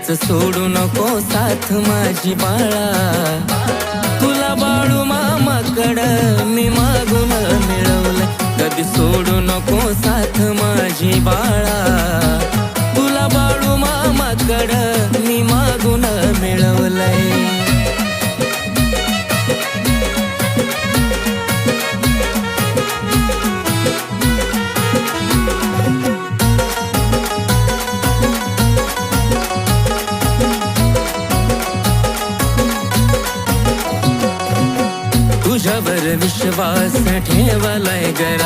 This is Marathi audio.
कधीच सोडू नको साथ माझी बाळा. तुला बाळू मामाकडं मी मागून मिळवलंय. कधी सोडू नको साथ माझी बाळा. तुला बाळू मामाकडं मी मागून मिळवलंय. तुझ्यावर विश्वास ठेवलाय गरा.